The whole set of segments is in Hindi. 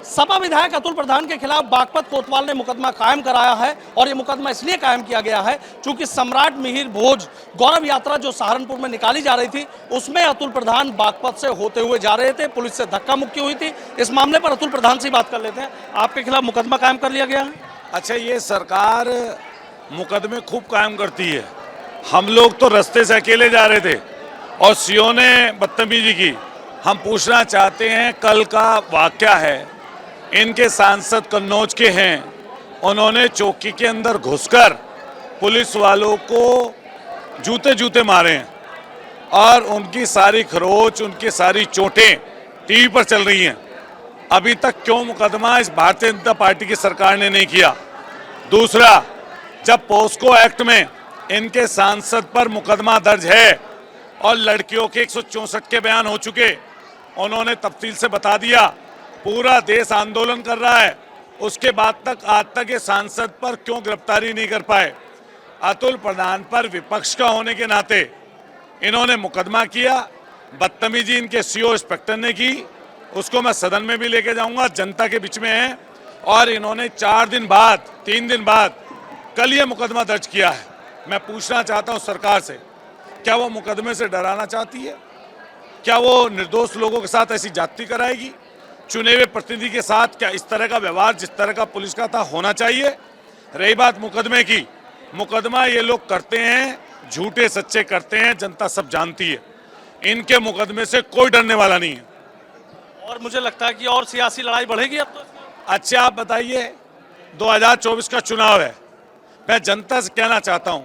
सपा विधायक अतुल प्रधान के खिलाफ बागपत कोतवाल ने मुकदमा कायम कराया है और ये मुकदमा इसलिए कायम किया गया है क्योंकि सम्राट मिहिर भोज गौरव यात्रा जो सहारनपुर में निकाली जा रही थी उसमें अतुल प्रधान बागपत से होते हुए जा रहे थे। पुलिस से धक्का मुक्की हुई थी। इस मामले पर अतुल प्रधान से बात कर लेते हैं। आपके खिलाफ मुकदमा कायम कर लिया गया है। अच्छा, ये सरकार मुकदमे खूब कायम करती है। हम लोग तो रास्ते से अकेले जा रहे थे और सीओ ने बदतमीजी की। हम पूछना चाहते हैं, कल का वाकया है, इनके सांसद कन्नौज के हैं, उन्होंने चौकी के अंदर घुसकर पुलिस वालों को जूते जूते मारे हैं और उनकी सारी खरोच, उनकी सारी चोटें टीवी पर चल रही हैं। अभी तक क्यों मुकदमा इस भारतीय जनता पार्टी की सरकार ने नहीं किया? दूसरा, जब पोस्को एक्ट में इनके सांसद पर मुकदमा दर्ज है और लड़कियों के 164 के बयान हो चुके, उन्होंने तफसील से बता दिया, पूरा देश आंदोलन कर रहा है, उसके बाद आज तक ये सांसद पर क्यों गिरफ्तारी नहीं कर पाए? अतुल प्रधान पर विपक्ष का होने के नाते इन्होंने मुकदमा किया। बदतमीजी इनके सीओ इंस्पेक्टर ने की, उसको मैं सदन में भी लेके जाऊंगा, जनता के बीच में है। और इन्होंने 3 दिन बाद कल ये मुकदमा दर्ज किया है। मैं पूछना चाहता हूं सरकार से, क्या वो मुकदमे से डराना चाहती है? क्या वो निर्दोष लोगों के साथ ऐसी जाति कराएगी? चुने हुए प्रतिनिधि के साथ क्या इस तरह का व्यवहार जिस तरह का पुलिस का था होना चाहिए? रही बात मुकदमे की, मुकदमा ये लोग करते हैं, झूठे सच्चे करते हैं, जनता सब जानती है। इनके मुकदमे से कोई डरने वाला नहीं है। और मुझे लगता है कि और सियासी लड़ाई बढ़ेगी अब तो। अच्छा, आप बताइए, 2024 का चुनाव है। मैं जनता से कहना चाहता हूं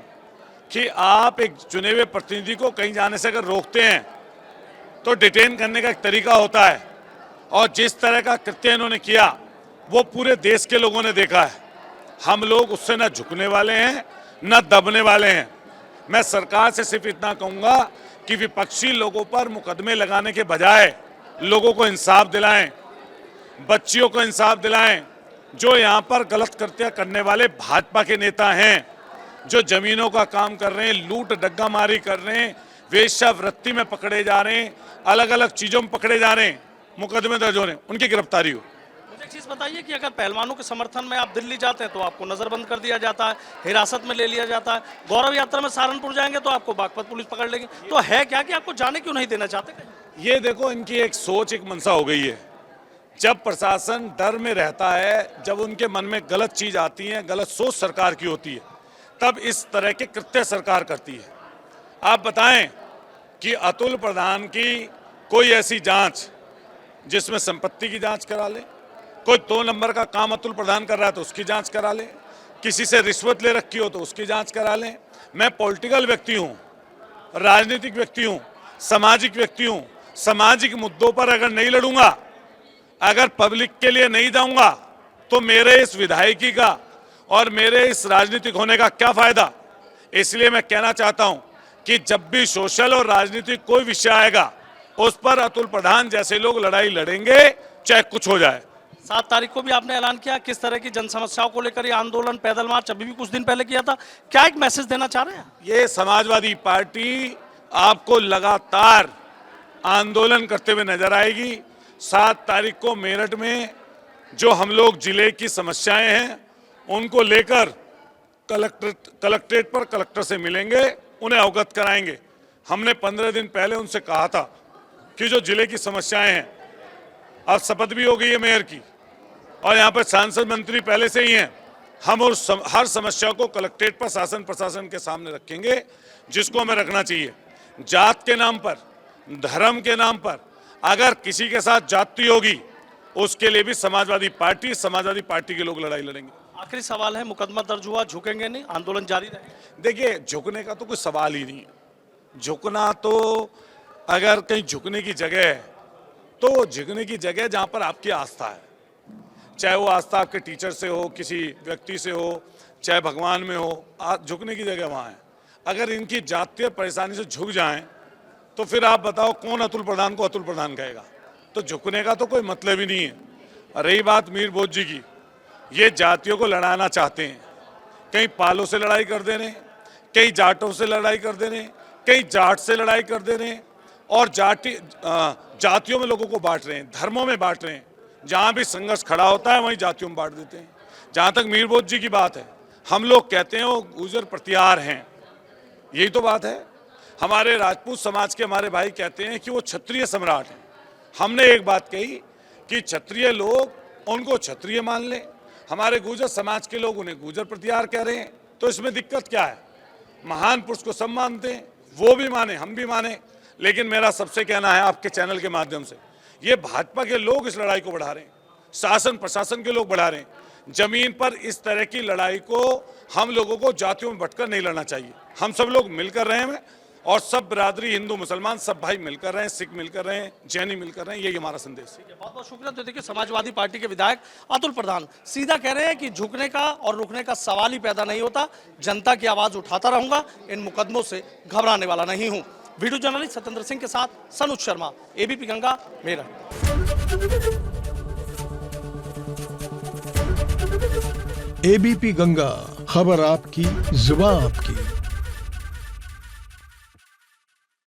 कि आप एक चुने हुए प्रतिनिधि को कहीं जाने से अगर रोकते हैं तो डिटेन करने का एक तरीका होता है, और जिस तरह का कृत्य इन्होंने किया वो पूरे देश के लोगों ने देखा है। हम लोग उससे न झुकने वाले हैं न दबने वाले हैं। मैं सरकार से सिर्फ इतना कहूंगा कि विपक्षी लोगों पर मुकदमे लगाने के बजाय लोगों को इंसाफ दिलाएं, बच्चियों को इंसाफ दिलाएं। जो यहाँ पर गलत कृत्य करने वाले भाजपा के नेता हैं, जो जमीनों का काम कर रहे हैं, लूट डग्गामारी कर रहे हैं, वेश्यावृत्ति में पकड़े जा रहे हैं, अलग अलग चीजों में पकड़े जा रहे हैं, मुकदमे दर्ज हो रहे हैं, उनकी गिरफ्तारी हो। मुझे एक चीज बताइए कि अगर पहलवानों के समर्थन में आप दिल्ली जाते हैं तो आपको नजरबंद कर दिया जाता है, हिरासत में ले लिया जाता है। गौरव यात्रा में सहारनपुर जाएंगे तो आपको बागपत पुलिस पकड़ लेगी। तो है क्या कि आपको जाने क्यों नहीं देना चाहते? ये देखो, इनकी एक सोच, एक मनसा हो गई है। जब प्रशासन डर में रहता है, जब उनके मन में गलत चीज आती है, गलत सोच सरकार की होती है, तब इस तरह के कृत्य सरकार करती है। आप बताएं कि अतुल प्रधान की कोई ऐसी जांच जिसमें संपत्ति की जांच करा ले, कोई 2 नंबर का काम अतुल प्रधान कर रहा है तो उसकी जांच करा ले, किसी से रिश्वत ले रखी हो तो उसकी जांच करा लें। मैं पॉलिटिकल व्यक्ति हूं, राजनीतिक व्यक्ति हूं, सामाजिक व्यक्ति हूं। सामाजिक मुद्दों पर अगर नहीं लड़ूंगा, अगर पब्लिक के लिए नहीं जाऊंगा, तो मेरे इस विधायकी का और मेरे इस राजनीतिक होने का क्या फायदा? इसलिए मैं कहना चाहता हूं कि जब भी सोशल और राजनीतिक कोई विषय आएगा, उस पर अतुल प्रधान जैसे लोग लड़ाई लड़ेंगे, चाहे कुछ हो जाए। 7 तारीख को भी आपने ऐलान किया, किस तरह की जन समस्याओं को लेकर ये आंदोलन, पैदल मार्च अभी भी कुछ दिन पहले किया था, क्या एक मैसेज देना चाह रहे हैं? ये समाजवादी पार्टी आपको लगातार आंदोलन करते हुए नजर आएगी। 7 तारीख को मेरठ में जो हम लोग जिले की समस्याएं हैं उनको लेकर कलेक्ट्रेट पर कलेक्टर से मिलेंगे, उन्हें अवगत कराएंगे। हमने 15 दिन पहले उनसे कहा था कि जो जिले की समस्याएं हैं, अब शपथ भी हो गई है मेयर की और यहाँ पर सांसद मंत्री पहले से ही हैं। हम हर समस्या को कलेक्ट्रेट पर शासन प्रशासन के सामने रखेंगे, जिसको हमें रखना चाहिए। जात के नाम पर, धर्म के नाम पर अगर किसी के साथ जाति होगी, उसके लिए भी समाजवादी पार्टी के लोग लड़ाई लड़ेंगे। आखिरी सवाल है, मुकदमा दर्ज हुआ, झुकेंगे नहीं, आंदोलन जारी रहेगा? देखिए, झुकने का तो कोई सवाल ही नहीं है। झुकना तो, अगर कहीं झुकने की जगह है तो झुकने की जगह जहां पर आपकी आस्था है, चाहे वो आस्था आपके टीचर से हो, किसी व्यक्ति से हो, चाहे भगवान में हो, झुकने की जगह वहां है। अगर इनकी जातीय परेशानी से झुक जाएं तो फिर आप बताओ कौन अतुल प्रधान को अतुल प्रधान कहेगा? तो झुकने का तो कोई मतलब ही नहीं है। रही बात मीर भोज जी की, ये जातियों को लड़ाना चाहते हैं, कहीं पालों से लड़ाई कर दे रहे हैं, कहीं जाटों से लड़ाई कर दे रहे हैं, कहीं जाट से लड़ाई कर दे रहे हैं, और जातियों में लोगों को बांट रहे हैं, धर्मों में बांट रहे हैं। जहां भी संघर्ष खड़ा होता है वहीं जातियों में बांट देते हैं। जहां तक मीर भोज जी की बात है, हम लोग कहते हैं वो गुर्जर प्रतिहार हैं, यही तो बात है। हमारे राजपूत समाज के हमारे भाई कहते हैं कि वो क्षत्रिय सम्राट हैं। हमने एक बात कही कि क्षत्रिय लोग उनको क्षत्रिय मान लें, हमारे गुर्जर समाज के लोग उन्हें गुर्जर प्रतिहार कह रहे हैं, तो इसमें दिक्कत क्या है? महान पुरुष को सब मानते हैं, वो भी माने, हम भी माने, लेकिन मेरा सबसे कहना है आपके चैनल के माध्यम से, ये भाजपा के लोग इस लड़ाई को बढ़ा रहे हैं, शासन प्रशासन के लोग बढ़ा रहे हैं। जमीन पर इस तरह की लड़ाई को हम लोगों को जातियों में बंटकर नहीं लड़ना चाहिए। हम सब लोग मिलकर रहे हैं और सब बिरादरी, हिंदू मुसलमान सब भाई मिलकर रहे हैं, सिख मिलकर रहे हैं, जैनी मिलकर रहे हैं, यही हमारा संदेश है। बहुत बहुत शुक्रिया। तो देखिए, समाजवादी पार्टी के विधायक अतुल प्रधान सीधा कह रहे हैं कि झुकने का और रुकने का सवाल ही पैदा नहीं होता, जनता की आवाज उठाता रहूंगा, इन मुकदमों से घबराने वाला नहीं हूं। वीडियो जर्नलिस्ट सत्येंद्र सिंह के साथ सनुज शर्मा, एबीपी गंगा, मेरठ। एबीपी गंगा, खबर आपकी, जुबान आपकी।